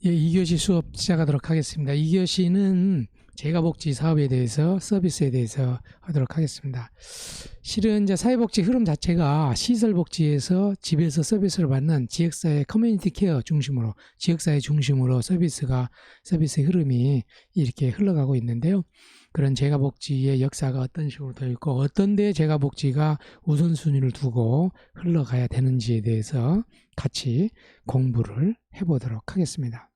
예, 2교시 수업 시작하도록 하겠습니다. 2교시는 재가복지 사업에 대해서, 서비스에 대해서 하도록 하겠습니다. 실은 이제 사회복지 흐름 자체가 시설복지에서 집에서 서비스를 받는 지역사회 커뮤니티 케어 중심으로, 지역사회 중심으로 서비스의 흐름이 이렇게 흘러가고 있는데요. 그런 재가복지의 역사가 어떤 식으로 되어 있고, 어떤 데 재가복지가 우선순위를 두고 흘러가야 되는지에 대해서 같이 공부를 해보도록 하겠습니다.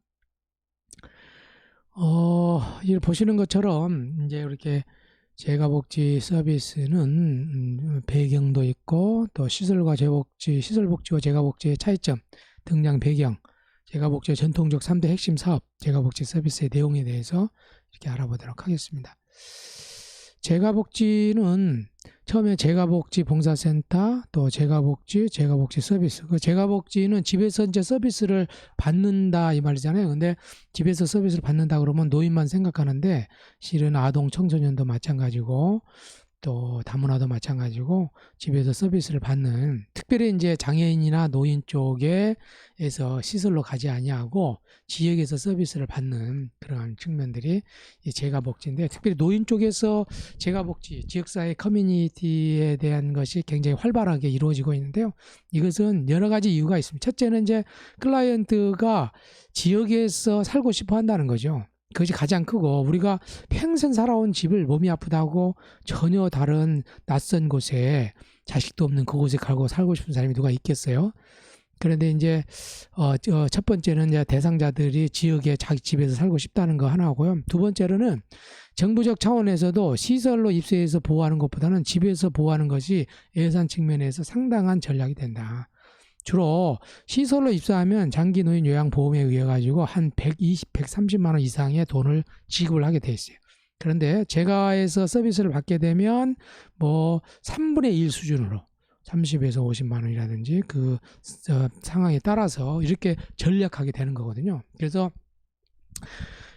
이 보시는 것처럼 이제 이렇게 재가복지 서비스는 배경도 있고, 또 시설복지와 재가복지의 차이점, 등장 배경, 재가복지의 전통적 3대 핵심 사업, 재가복지 서비스의 내용에 대해서 이렇게 알아보도록 하겠습니다. 재가복지는 처음에 재가복지 봉사센터, 또 재가복지 서비스. 그 재가복지는 집에서 이제 서비스를 받는다 이 말이잖아요. 근데 집에서 서비스를 받는다 그러면 노인만 생각하는데 실은 아동 청소년도 마찬가지고 또 다문화도 마찬가지고 집에서 서비스를 받는, 특별히 이제 장애인이나 노인 쪽에서 시설로 가지 아니하고 지역에서 서비스를 받는 그러한 측면들이 이 재가복지인데, 특별히 노인 쪽에서 재가복지, 지역사회 커뮤니티에 대한 것이 굉장히 활발하게 이루어지고 있는데요. 이것은 여러 가지 이유가 있습니다. 첫째는 이제 클라이언트가 지역에서 살고 싶어 한다는 거죠. 그것이 가장 크고, 우리가 평생 살아온 집을 몸이 아프다고 전혀 다른 낯선 곳에, 자식도 없는 그곳에 가고 살고 싶은 사람이 누가 있겠어요? 그런데 이제 첫 번째는 이제 대상자들이 지역에 자기 집에서 살고 싶다는 거 하나고요. 두 번째로는 정부적 차원에서도 시설로 입소해서 보호하는 것보다는 집에서 보호하는 것이 예산 측면에서 상당한 전략이 된다. 주로 시설로 입소하면 장기 노인 요양보험에 의해 가지고 한 120, 130만 원 이상의 돈을 지급을 하게 돼 있어요. 그런데 재가에서 서비스를 받게 되면 뭐 3분의 1 수준으로 30에서 50만 원이라든지 그 상황에 따라서 이렇게 전략하게 되는 거거든요. 그래서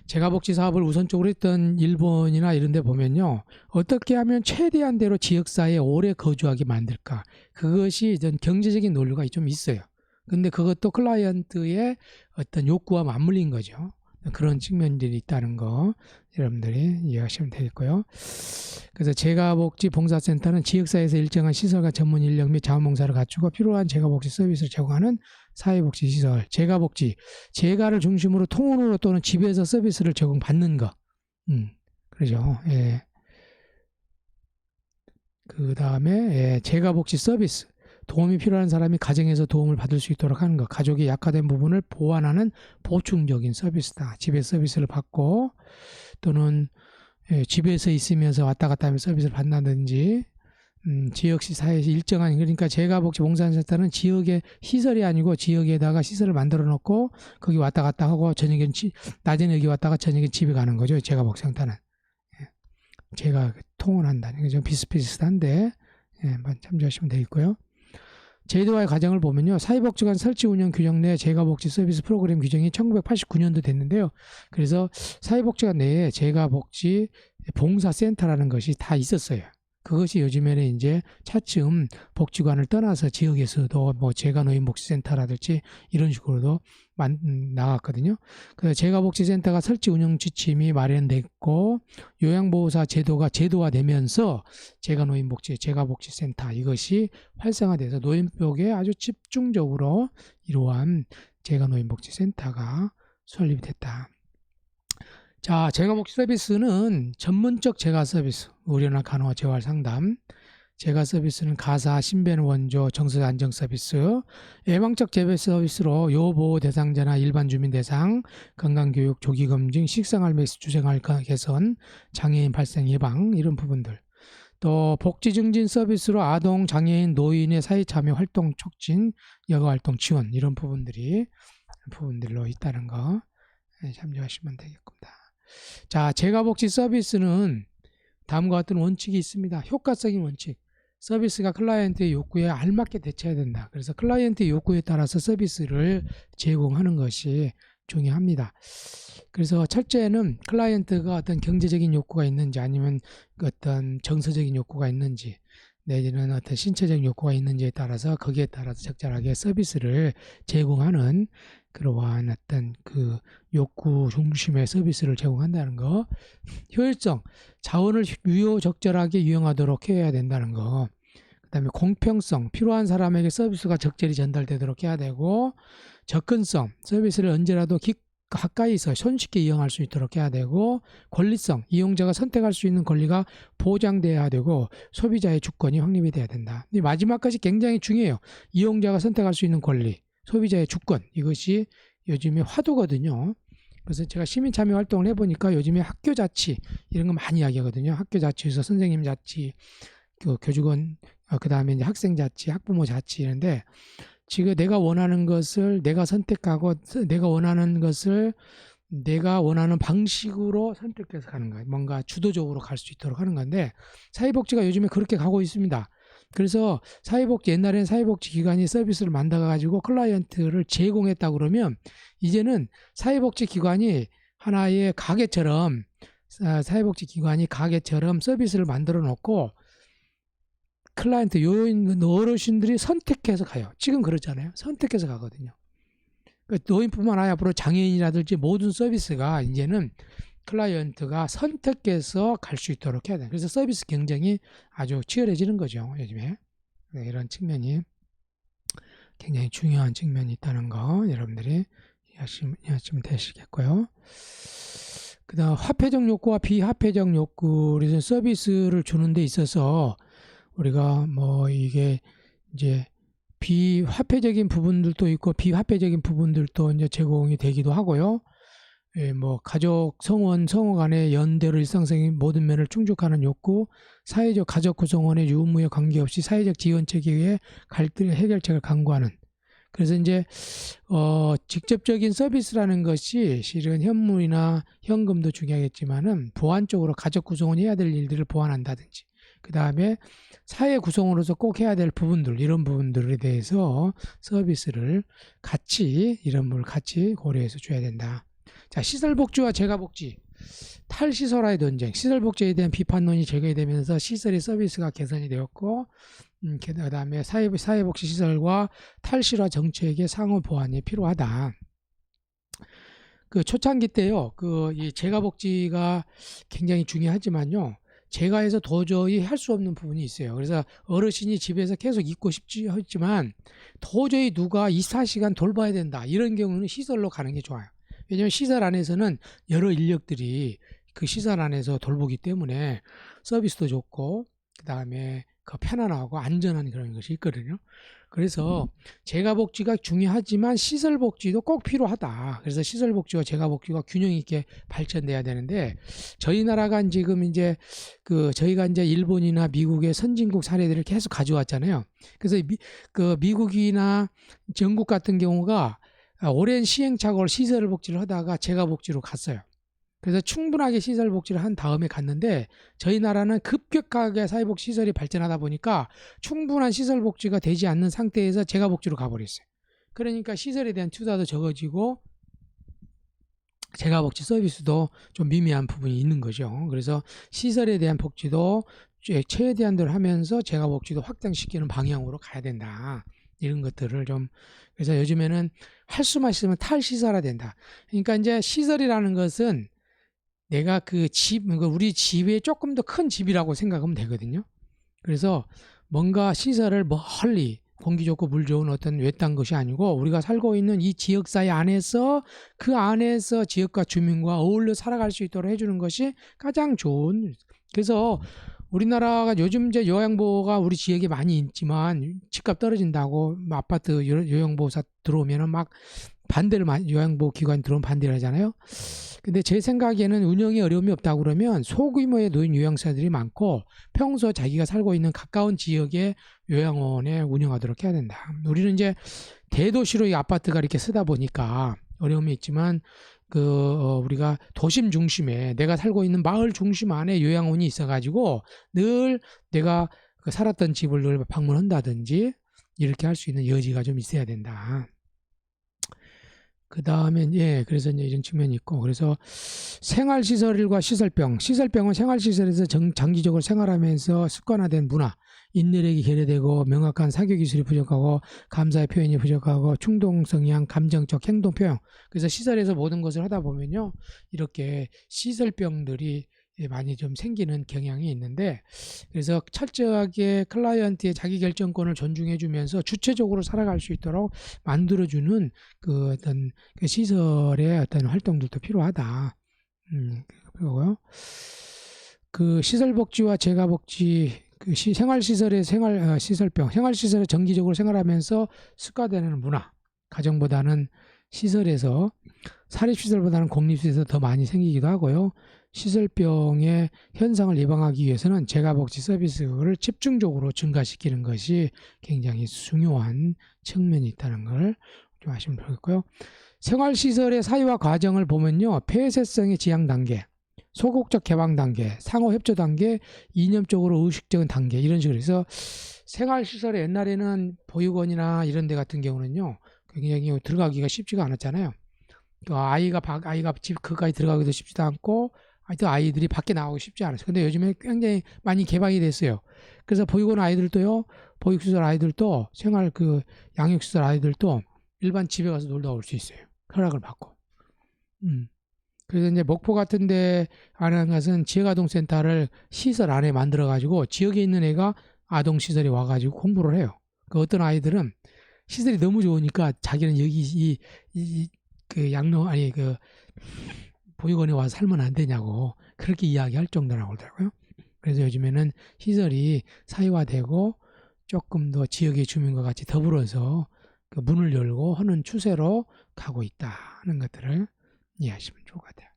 재가복지 사업을 우선적으로 했던 일본이나 이런 데 보면요, 어떻게 하면 최대한대로 지역사회에 오래 거주하게 만들까, 그것이 전 경제적인 논리가 좀 있어요. 근데 그것도 클라이언트의 어떤 욕구와 맞물린 거죠. 그런 측면들이 있다는 거 여러분들이 이해하시면 되겠고요. 그래서 재가복지 봉사센터는 지역사회에서 일정한 시설과 전문 인력 및 자원봉사를 갖추고 필요한 재가복지 서비스를 제공하는 사회복지시설. 재가복지, 재가를 중심으로 통원으로 또는 집에서 서비스를 제공받는 거. 그러죠. 예. 그 다음에 재가복지 서비스. 도움이 필요한 사람이 가정에서 도움을 받을 수 있도록 하는 것. 가족이 약화된 부분을 보완하는 보충적인 서비스다. 집에 서비스를 받고, 또는 집에서 있으면서 왔다 갔다 하면 서비스를 받는다든지, 지역시 사회에서 일정한, 그러니까 재가복지 봉사센터는 지역의 시설이 아니고 지역에다가 시설을 만들어 놓고 거기 왔다 갔다 하고 저녁엔 낮에는 여기 왔다가 저녁엔 집에 가는 거죠. 재가복지센터는. 제가 통원한다는 게 좀 비슷비슷한데 한번 참조하시면 되겠고요. 제도화의 과정을 보면요, 사회복지관 설치 운영 규정 내 재가복지 서비스 프로그램 규정이 1989년도 됐는데요. 그래서 사회복지관 내에 재가복지 봉사센터라는 것이 다 있었어요. 그것이 요즘에는 이제 차츰 복지관을 떠나서 지역에서도 뭐 재가노인복지센터라든지 이런 식으로도 나왔거든요. 그래서 재가복지센터가 설치 운영 지침이 마련됐고, 요양보호사 제도가 제도화되면서 재가노인복지, 재가복지센터 이것이 활성화돼서 노인복에 아주 집중적으로 이러한 재가노인복지센터가 설립이 됐다. 자, 재가복지 서비스는 전문적 재가 서비스, 의료나 간호, 재활 상담, 재가 서비스는 가사, 신변 원조, 정서 안정 서비스, 예방적 재배 서비스로 요보호 대상자나 일반 주민 대상, 건강교육, 조기검진, 식생활 및 주생활 개선, 장애인 발생 예방 이런 부분들. 또 복지 증진 서비스로 아동, 장애인, 노인의 사회 참여 활동 촉진, 여가 활동 지원 이런 부분들로 있다는 거 참조하시면 되겠습니다. 자, 재가복지 서비스는 다음과 같은 원칙이 있습니다. 효과적인 원칙. 서비스가 클라이언트의 요구에 알맞게 대처해야 된다. 그래서 클라이언트의 요구에 따라서 서비스를 제공하는 것이 중요합니다. 그래서 첫째는 클라이언트가 어떤 경제적인 욕구가 있는지, 아니면 어떤 정서적인 욕구가 있는지, 내지는 어떤 신체적 욕구가 있는지에 따라서 거기에 따라서 적절하게 서비스를 제공하는 그러한 어떤 그 욕구 중심의 서비스를 제공한다는 거, 효율성, 자원을 유효적절하게 이용하도록 해야 된다는 거, 그다음에 공평성, 필요한 사람에게 서비스가 적절히 전달되도록 해야 되고, 접근성, 서비스를 언제라도 가까이서 손쉽게 이용할 수 있도록 해야 되고, 권리성, 이용자가 선택할 수 있는 권리가 보장돼야 되고, 소비자의 주권이 확립이 돼야 된다. 이 마지막까지 굉장히 중요해요. 이용자가 선택할 수 있는 권리, 소비자의 주권, 이것이 요즘에 화두거든요. 그래서 제가 시민참여 활동을 해보니까 요즘에 학교 자치 이런 거 많이 이야기하거든요. 학교 자치에서 선생님 자치, 그 교직원, 그 다음에 이제 학생 자치, 학부모 자치 이런데, 지금 내가 원하는 것을 내가 선택하고 내가 원하는 것을 내가 원하는 방식으로 선택해서 가는 거예요. 뭔가 주도적으로 갈 수 있도록 하는 건데, 사회복지가 요즘에 그렇게 가고 있습니다. 그래서 옛날에는 사회복지기관이 서비스를 만들어가지고 클라이언트를 제공했다 그러면, 이제는 사회복지기관이 하나의 가게처럼, 사회복지기관이 가게처럼 서비스를 만들어 놓고 클라이언트 어르신들이 선택해서 가요. 지금 그렇잖아요. 선택해서 가거든요. 노인뿐만 아니라 앞으로 장애인이라든지 모든 서비스가 이제는 클라이언트가 선택해서 갈 수 있도록 해야 돼요. 그래서 서비스 경쟁이 아주 치열해지는 거죠, 요즘에. 이런 측면이 굉장히 중요한 측면이 있다는 거 여러분들이 이해하시면 되시겠고요. 그 다음 화폐적 욕구와 비화폐적 욕구, 그래서 서비스를 주는 데 있어서 우리가 뭐 이게 이제 비화폐적인 부분들도 있고 비화폐적인 부분들도 이제 제공이 되기도 하고요. 예, 뭐 가족, 성원, 성호 간의 연대로 일상적인 모든 면을 충족하는 욕구, 사회적 가족 구성원의 유무에 관계없이 사회적 지원 체계의 갈등 해결책을 강구하는. 그래서 이제 직접적인 서비스라는 것이 실은 현물이나 현금도 중요하겠지만은 보완적으로 가족 구성원이 해야 될 일들을 보완한다든지, 그 다음에 사회 구성원으로서 꼭 해야 될 부분들, 이런 부분들에 대해서 서비스를 이런 부분을 같이 고려해서 줘야 된다. 자, 시설복지와 재가복지, 탈시설화의 논쟁, 시설복지에 대한 비판론이 제기되면서 시설의 서비스가 개선이 되었고, 그 다음에 사회복지 시설과 탈시설화 정책의 상호 보완이 필요하다. 그 초창기 때요, 이 재가복지가 굉장히 중요하지만요, 재가해서 도저히 할 수 없는 부분이 있어요. 그래서 어르신이 집에서 계속 있고 싶지만 도저히 누가 24시간 돌봐야 된다, 이런 경우는 시설로 가는 게 좋아요. 왜냐하면 시설 안에서는 여러 인력들이 그 시설 안에서 돌보기 때문에 서비스도 좋고, 그 다음에 편안하고 안전한 그런 것이 있거든요. 그래서 재가복지가 중요하지만 시설복지도 꼭 필요하다. 그래서 시설복지와 재가복지가 균형 있게 발전돼야 되는데, 저희 나라가 지금 이제 저희가 이제 일본이나 미국의 선진국 사례들을 계속 가져왔잖아요. 그래서 미국이나 영국 같은 경우가 오랜 시행착오를 시설복지를 하다가 재가복지로 갔어요. 그래서 충분하게 시설복지를 한 다음에 갔는데, 저희 나라는 급격하게 사회복지 시설이 발전하다 보니까 충분한 시설복지가 되지 않는 상태에서 재가복지로 가버렸어요. 그러니까 시설에 대한 투자도 적어지고 재가복지 서비스도 좀 미미한 부분이 있는 거죠. 그래서 시설에 대한 복지도 최대한대로 하면서 재가복지도 확장시키는 방향으로 가야 된다. 이런 것들을 좀, 그래서 요즘에는 할 수만 있으면 탈시설화 된다. 그러니까 이제 시설이라는 것은 내가 우리 집에 조금 더 큰 집이라고 생각하면 되거든요. 그래서 뭔가 시설을 멀리 공기 좋고 물 좋은 어떤 외딴 것이 아니고, 우리가 살고 있는 이 지역사회 안에서 그 안에서 지역과 주민과 어울려 살아갈 수 있도록 해주는 것이 가장 좋은. 그래서 우리나라가 요즘 이제 요양보호가 우리 지역에 많이 있지만 집값 떨어진다고 아파트 요양보호사 들어오면은 막 요양보호 기관 들어오면 반대를 하잖아요. 근데 제 생각에는 운영에 어려움이 없다고 그러면 소규모의 노인 요양사들이 많고 평소 자기가 살고 있는 가까운 지역의 요양원에 운영하도록 해야 된다. 우리는 이제 대도시로 이 아파트가 이렇게 쓰다 보니까 어려움이 있지만 우리가 도심 중심에 내가 살고 있는 마을 중심 안에 요양원이 있어가지고 늘 내가 살았던 집을 늘 방문한다든지 이렇게 할 수 있는 여지가 좀 있어야 된다. 그 다음에, 그래서 이제 이런 측면이 있고, 그래서 생활시설과 시설병은 생활시설에서 장기적으로 생활하면서 습관화된 문화, 인내력이 결여되고 명확한 사교 기술이 부족하고 감사의 표현이 부족하고 충동성향, 감정적 행동 표현. 그래서 시설에서 모든 것을 하다 보면요, 이렇게 시설병들이 많이 좀 생기는 경향이 있는데, 그래서 철저하게 클라이언트의 자기결정권을 존중해주면서 주체적으로 살아갈 수 있도록 만들어주는 그 어떤 그 시설의 어떤 활동들도 필요하다. 그리고요, 그 시설복지와 재가복지, 그 생활시설의 시설병, 생활시설에 정기적으로 생활하면서 습관되는 문화, 가정보다는 시설에서, 사립시설보다는 공립시설에서 더 많이 생기기도 하고요. 시설병의 현상을 예방하기 위해서는 재가복지 서비스를 집중적으로 증가시키는 것이 굉장히 중요한 측면이 있다는 걸 좀 아시면 좋겠고요. 생활시설의 사유화 과정을 보면요, 폐쇄성의 지향 단계, 소극적 개방 단계, 상호 협조 단계, 이념적으로 의식적인 단계, 이런 식으로 해서 생활시설에 옛날에는 보육원이나 이런 데 같은 경우는요, 굉장히 들어가기가 쉽지가 않았잖아요. 아이가 집 그까지 들어가기도 쉽지도 않고, 하여튼 아이들이 밖에 나가고 싶지 않았어요. 근데 요즘에 굉장히 많이 개방이 됐어요. 그래서 보육원 아이들도요, 보육시설 아이들도, 양육시설 아이들도 일반 집에 가서 놀다 올 수 있어요. 허락을 받고. 그래서 이제 목포 같은 데 하는 것은 지역아동센터를 시설 안에 만들어가지고 지역에 있는 애가 아동시설에 와가지고 공부를 해요. 그 어떤 아이들은 시설이 너무 좋으니까 자기는 여기 보육원에 와서 살면 안 되냐고 그렇게 이야기할 정도라고 그러더라고요. 그래서 요즘에는 시설이 사유화되고 조금 더 지역의 주민과 같이 더불어서 그 문을 열고 하는 추세로 가고 있다는 것들을 이해하시면 좋을 것 같아요.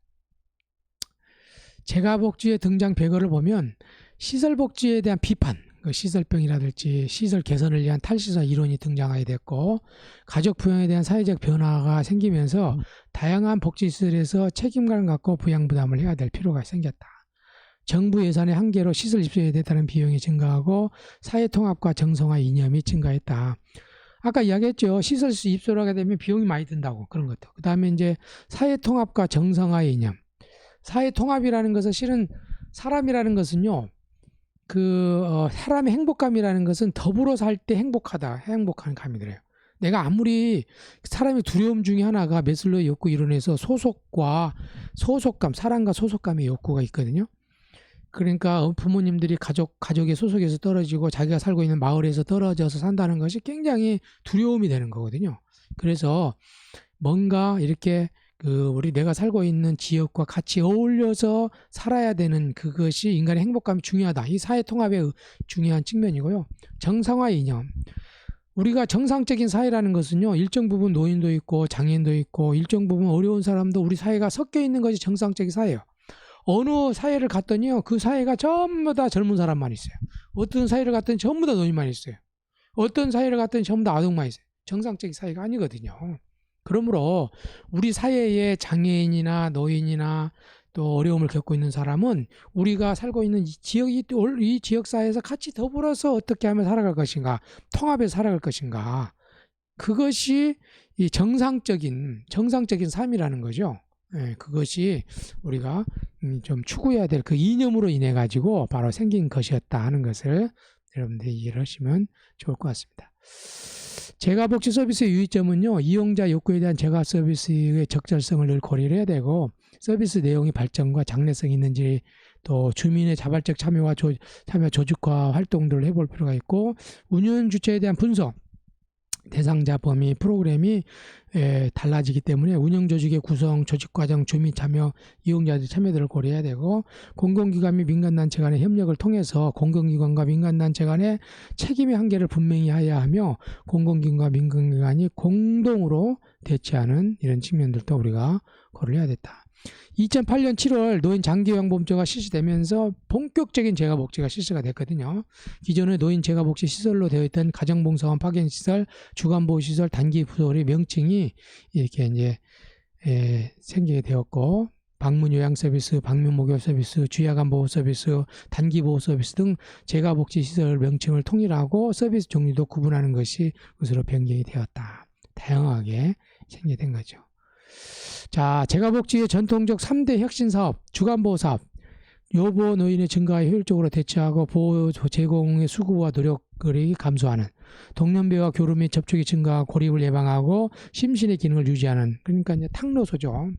재가복지의 등장 배경을 보면 시설복지에 대한 비판, 시설병이라든지 시설 개선을 위한 탈시설 이론이 등장하게 됐고, 가족 부양에 대한 사회적 변화가 생기면서 다양한 복지시설에서 책임감을 갖고 부양 부담을 해야 될 필요가 생겼다. 정부 예산의 한계로 시설 입소에 대한 비용이 증가하고 사회통합과 정성화 이념이 증가했다. 아까 이야기했죠. 시설 입소를 하게 되면 비용이 많이 든다고, 그런 것도. 그 다음에 이제 사회통합과 정성화 이념. 사회통합이라는 것은 실은 사람이라는 것은요, 사람의 행복감이라는 것은 더불어 살 때 행복한 감이더래요. 내가 아무리 사람의 두려움 중에 하나가 메슬로의 욕구 이론에서 소속감, 사랑과 소속감의 욕구가 있거든요. 그러니까 부모님들이 가족의 소속에서 떨어지고 자기가 살고 있는 마을에서 떨어져서 산다는 것이 굉장히 두려움이 되는 거거든요. 그래서 뭔가 이렇게 내가 살고 있는 지역과 같이 어울려서 살아야 되는 그것이 인간의 행복감이 중요하다. 이 사회통합의 중요한 측면이고요. 정상화 이념. 우리가 정상적인 사회라는 것은요, 일정 부분 노인도 있고 장애인도 있고 일정 부분 어려운 사람도 우리 사회가 섞여 있는 것이 정상적인 사회예요. 어느 사회를 갔더니요, 그 사회가 전부 다 젊은 사람만 있어요. 어떤 사회를 갔더니 전부 다 노인만 있어요. 어떤 사회를 갔더니 전부 다 아동만 있어요. 정상적인 사회가 아니거든요. 그러므로 우리 사회에 장애인이나 노인이나 또 어려움을 겪고 있는 사람은 우리가 살고 있는 이 지역사회에서 같이 더불어서 어떻게 하면 살아갈 것인가, 통합해서 살아갈 것인가, 그것이 이 정상적인 삶이라는 거죠. 그것이 우리가 좀 추구해야 될 그 이념으로 인해 가지고 바로 생긴 것이었다 하는 것을 여러분들이 이해를 하시면 좋을 것 같습니다. 재가복지 서비스의 유의점은요, 이용자 욕구에 대한 재가 서비스의 적절성을 늘 고려를 해야 되고, 서비스 내용의 발전과 장래성이 있는지, 또 주민의 자발적 참여 조직화 활동들을 해볼 필요가 있고, 운영 주체에 대한 분석, 대상자 범위, 프로그램이 달라지기 때문에 운영 조직의 구성, 조직 과정, 주민 참여, 이용자들 참여들을 고려해야 되고, 공공기관 및 민간단체 간의 협력을 통해서 공공기관과 민간단체 간의 책임의 한계를 분명히 해야 하며, 공공기관과 민간기관이 공동으로 대처하는 이런 측면들도 우리가 고려해야 됐다. 2008년 7월 노인 장기요양보험제가 실시되면서 본격적인 재가복지가 실시가 됐거든요. 기존의 노인 재가복지 시설로 되어 있던 가정봉사원 파견시설, 주간보호시설, 단기부설의 명칭이 이렇게 이제 생기게 되었고, 방문요양 서비스, 방문목욕 서비스, 주야간 보호 서비스, 단기 보호 서비스 등 재가복지 시설 명칭을 통일하고 서비스 종류도 구분하는 것이 것으로 변경이 되었다. 다양하게 생겨된 거죠. 자, 재가복지의 전통적 3대 혁신사업, 주간보호사업, 여보 노인의 증가에 효율적으로 대처하고 보호 제공의 수고와 노력을 감소하는, 동년배와 교류 및 접촉이 증가하고 고립을 예방하고 심신의 기능을 유지하는, 그러니까 이제 탁노소죠.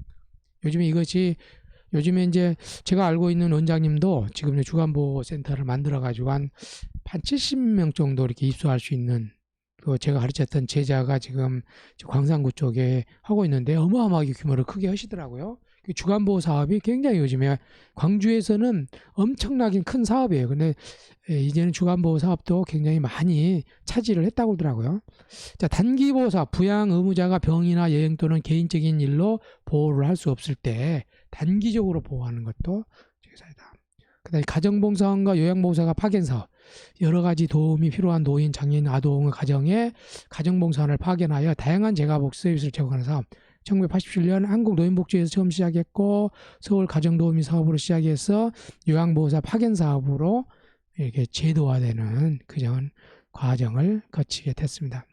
요즘에 이제 제가 알고 있는 원장님도 지금 주간보호센터를 만들어 가지고 한 70명 정도 이렇게 입소할 수 있는, 그 제가 가르쳤던 제자가 지금 광산구 쪽에 하고 있는데 어마어마하게 규모를 크게 하시더라고요. 주간보호 사업이 굉장히 요즘에 광주에서는 엄청나게 큰 사업이에요. 근데 이제는 주간보호 사업도 굉장히 많이 차지를 했다고 그러더라고요. 자, 단기보호 사업, 부양 의무자가 병이나 여행 또는 개인적인 일로 보호를 할 수 없을 때 단기적으로 보호하는 것도 사이다. 그다음에 가정봉사원과 요양보호사가 파견 사업, 여러 가지 도움이 필요한 노인, 장애인, 아동의 가정에 가정봉사원을 파견하여 다양한 재가복 서비스를 제공하는 사업. 1987년 한국노인복지에서 처음 시작했고 서울 가정도우미 사업으로 시작해서 요양보호사 파견 사업으로 이렇게 제도화되는 그런 과정을 거치게 됐습니다.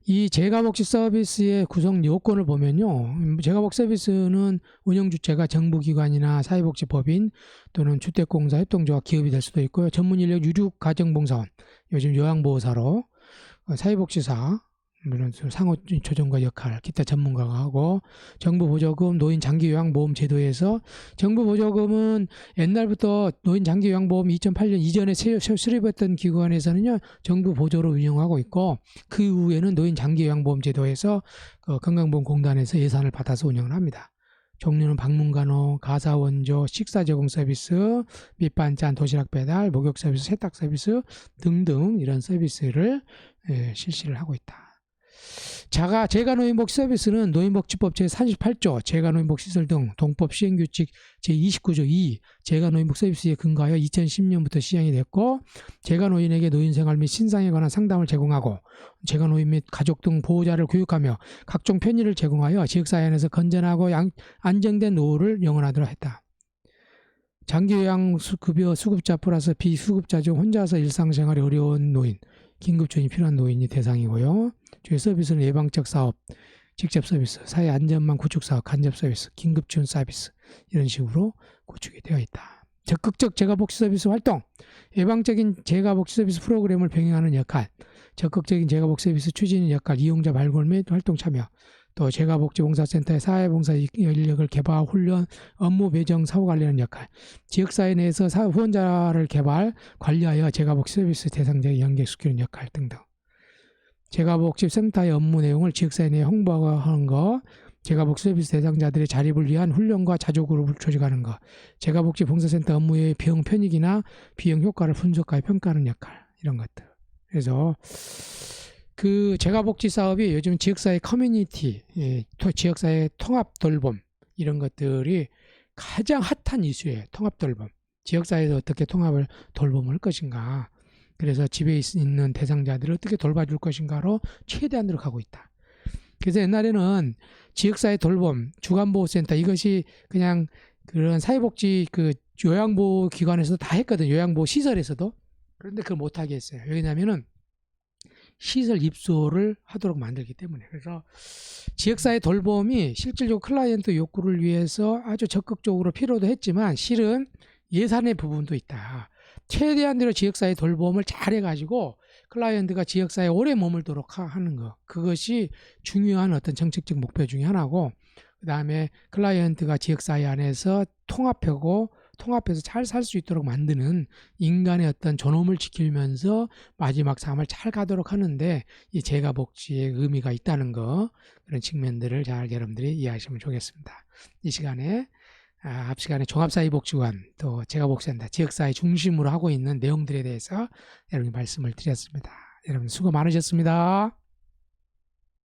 이 재가복지 서비스의 구성 요건을 보면요, 재가복 서비스는 운영주체가 정부기관이나 사회복지법인 또는 주택공사 협동조합 기업이 될 수도 있고요. 전문인력 유족가정봉사원, 요즘 요양보호사로 사회복지사, 물론 상호조정과 역할, 기타 전문가가 하고, 정부 보조금, 노인 장기요양보험 제도에서 정부 보조금은 옛날부터 노인 장기요양보험 2008년 이전에 수립했던 기관에서는요 정부 보조로 운영하고 있고, 그 이후에는 노인 장기요양보험 제도에서 건강보험공단에서 예산을 받아서 운영을 합니다. 종류는 방문간호, 가사원조, 식사 제공 서비스, 밑반찬, 도시락 배달, 목욕 서비스, 세탁 서비스 등등 이런 서비스를 실시를 하고 있다. 재가노인복지 서비스는 노인복지법 제38조 재가노인복시설 등 동법 시행규칙 제29조 2 재가노인복 서비스에 근거하여 2010년부터 시행이 됐고, 재가노인에게 노인생활 및 신상에 관한 상담을 제공하고 재가노인 및 가족 등 보호자를 교육하며 각종 편의를 제공하여 지역사회 안에서 건전하고 안정된 노후를 영원하도록 했다. 장기요양급여 수급자 플러스 비수급자 중 혼자서 일상생활이 어려운 노인, 긴급지원이 필요한 노인이 대상이고요. 주요 서비스는 예방적 사업, 직접 서비스, 사회 안전망 구축 사업, 간접 서비스, 긴급 지원 서비스 이런 식으로 구축이 되어 있다. 적극적 재가복지 서비스 활동, 예방적인 재가복지 서비스 프로그램을 병행하는 역할, 적극적인 재가복지 서비스 추진 역할, 이용자 발굴 및 활동 참여, 또 재가복지봉사센터의 사회봉사 인력을 개발, 훈련, 업무 배정, 사후 관리하는 역할, 지역사회 내에서 후원자를 개발, 관리하여 재가복지 서비스 대상자에 연계시키는 역할 등등. 재가복지센터의 업무 내용을 지역사회 내에 홍보하는 것, 재가복지 서비스 대상자들의 자립을 위한 훈련과 자조그룹을 조직하는 것, 재가복지봉사센터 업무의 비용 편익이나 비용 효과를 분석하여 평가하는 역할, 이런 것들. 그래서 그 재가복지 사업이 요즘 지역사회 커뮤니티, 지역사회 통합 돌봄 이런 것들이 가장 핫한 이슈예요. 통합 돌봄. 지역사회에서 어떻게 통합을 돌봄을 할 것인가. 그래서 집에 있는 대상자들을 어떻게 돌봐줄 것인가로 최대한 노력하고 있다. 그래서 옛날에는 지역사회 돌봄, 주간보호센터 이것이 그냥 그런 사회복지 그 요양보호 기관에서도 다 했거든요. 요양보호 시설에서도. 그런데 그걸 못하게 했어요. 왜냐하면은 시설 입소를 하도록 만들기 때문에. 그래서 지역사회 돌봄이 실질적으로 클라이언트 욕구를 위해서 아주 적극적으로 필요도 했지만 실은 예산의 부분도 있다. 최대한대로 지역사회 돌봄을 잘해가지고 클라이언트가 지역사회에 오래 머물도록 하는 것, 그것이 중요한 어떤 정책적 목표 중에 하나고, 그 다음에 클라이언트가 지역사회 안에서 통합해서 잘 살 수 있도록 만드는 인간의 어떤 존엄을 지키면서 마지막 삶을 잘 가도록 하는데 이 재가복지의 의미가 있다는 거, 그런 측면들을 잘 여러분들이 이해하시면 좋겠습니다. 이 시간에 앞 시간에 종합사회복지관 또 재가복지센터 지역사회 중심으로 하고 있는 내용들에 대해서 여러분께 말씀을 드렸습니다. 여러분 수고 많으셨습니다.